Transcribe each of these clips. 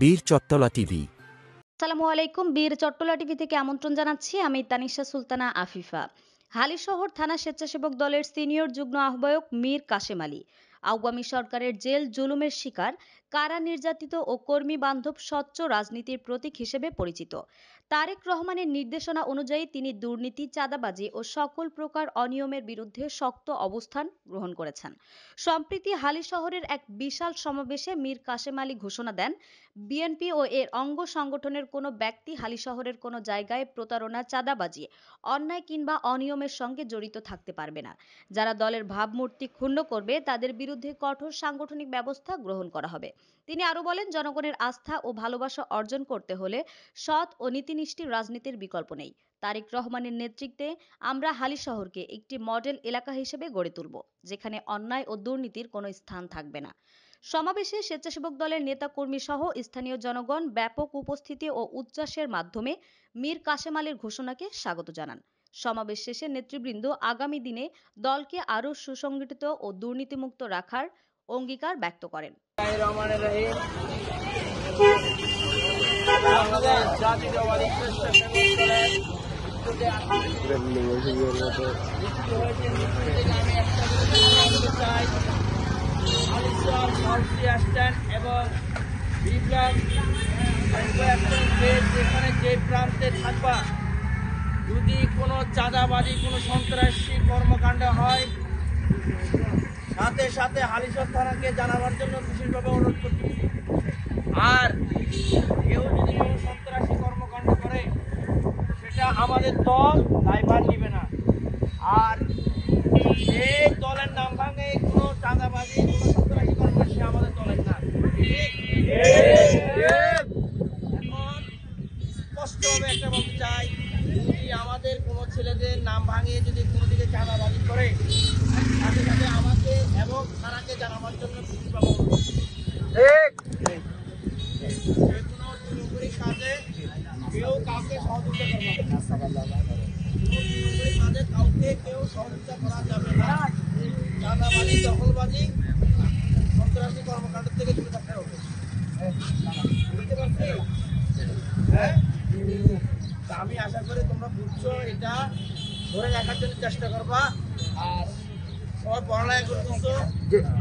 বীর চট্টলা টিভি। আসসালামু আলাইকুম। বীর চট্টলা টিভি থেকে আমন্ত্রণ জানাচ্ছি। আমি তানিশা সুলতানা আফিফা। হালিশহর থানা স্বেচ্ছাসেবক দলের সিনিয়র যুগ্ম আহ্বায়ক মীর কাশেম আলী আওয়ামী সরকারের জেল জুলুমের শিকার, কারা নির্যাতিত ও কর্মী বান্ধব স্বচ্ছ রাজনীতির প্রতীক হিসেবে পরিচিত। তারেক রহমানের নির্দেশনা অনুযায়ী তিনি দুর্নীতি, চাঁদাবাজি ও সকল প্রকার অনিয়মের বিরুদ্ধে শক্ত অবস্থান গ্রহণ করেছেন। সম্প্রতি হালিশহরের এক বিশাল সমাবেশে মীর কাশেম আলী ঘোষণা দেন, বিএনপি ও এর অঙ্গ সংগঠনের কোনো ব্যক্তি হালিশহরের কোনো জায়গায় প্রতারণা, চাঁদাবাজি, অন্যায় কিংবা অনিয়মের সঙ্গে জড়িত থাকতে পারবে না। যারা দলের ভাবমূর্তি ক্ষুণ্ণ করবে তাদের বিরুদ্ধে কঠোর সাংগঠনিক ব্যবস্থা গ্রহণ করা হবে। তিনি আরো বলেন, জনগণের আস্থা ও ভালোবাসা অর্জন করতে হলে সৎ ও নীতিনিষ্ঠ রাজনীতির বিকল্প নেই। তারেক রহমানের নেতৃত্বে আমরা হালিশহরকে একটি মডেল এলাকা হিসেবে গড়ে তুলব, যেখানে অন্যায় ও দুর্নীতির কোনো স্থান থাকবে না। সমাবেশে স্বেচ্ছাসেবক দলের নেতাকর্মী সহ স্থানীয় জনগণ ব্যাপক উপস্থিতি ও উচ্ছ্বাসের মাধ্যমে মীর কাশেম আলীর ঘোষণাকে স্বাগত জানান। সমাবেশ শেষে নেতৃবৃন্দ আগামী দিনে দলকে আরও সুসংগঠিত ও দুর্নীতিমুক্ত রাখার অঙ্গীকার ব্যক্ত করেন। এবং বিপ্লব যেখানে যে প্রান্তে থাকবা, যদি কোনো চাঁদাবাজি, কোনো সন্ত্রাসী কর্মকাণ্ড হয়, সাথে সাথে হালিশহর থানাকে জানাবার জন্য বিশেষভাবে অনুরোধ করছি। আর কেউ যদি কোনো সন্ত্রাসী কর্মকাণ্ড করে, সেটা আমাদের দল দায়ভার নিবে না। আর এই দলের নাম ভাঙে কোনো চাঁদাবাজি, কোনো সন্ত্রাসী কর্ম, সে আমাদের দলের না। এখন স্পষ্টভাবে একটা বলতে চাই, যদি আমাদের কোনো ছেলেদের নাম ভাঙিয়ে যদি কোনো দিকে চাঁদাবাজি করে, সাথে সাথে আমাকে এবং থানাকে জানাবার জন্য কোনো চুরি কাজে কেউ কাউকে সহযোগিতা করবে না। কাজে কাউকে কেউ সহযোগিতা করা যাবে না। চাঁদাবাজি, দখলবাজি, সন্ত্রাসী কর্মকাণ্ড থেকে দূরে থাকতে হবে। বুঝতে পারছি? হ্যাঁ, আমি আশা করি তোমরা বুঝছো, এটা ধরে রাখার জন্য চেষ্টা করবা। আর সবাই পড়ালেখা করতেছো,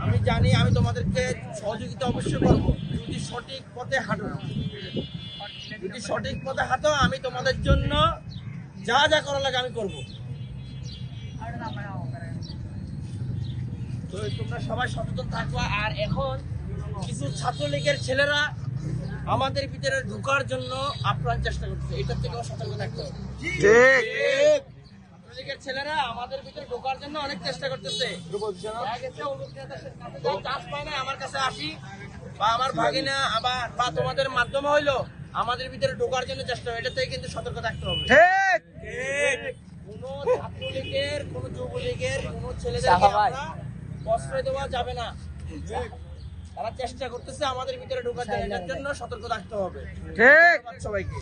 আমি জানি, আমি তোমাদেরকে সহযোগিতা অবশ্যই করবো যদি সঠিক পথে হাঁটো। যদি সঠিক পথে হাঁটো, আমি তোমাদের জন্য যা যা করা লাগে আমি করবো। তো তোমরা সবাই সচেতন থাকবা। আর এখন কিছু ছাত্রলীগের ছেলেরা আমাদের ভিতরে ঢোকার জন্য আপ্রাণ চেষ্টা করছে, এটার থেকে সতর্ক থাকতে হবে। ছাত্রলীগের ছেলেরা আমাদের ভিতরে ঢোকার জন্য অনেক চেষ্টা করতেছে। কাজ পায় না, আমার কাছে আসি বা আমার ভাগিনা আবার বা তোমাদের মাধ্যমে হইলো আমাদের ভিতরে ঢোকার জন্য চেষ্টা হয়, এটা থেকে কিন্তু সতর্ক থাকতে হবে। কোনো ছাত্রলীগের, কোনো যুবলীগের, কোনো ছেলেদের প্রশ্রয় দেওয়া যাবে না। তারা চেষ্টা করতেছে আমাদের ভিতরে ঢোকার জন্য, এটার জন্য সতর্ক থাকতে হবে। ঠিক সবাইকে।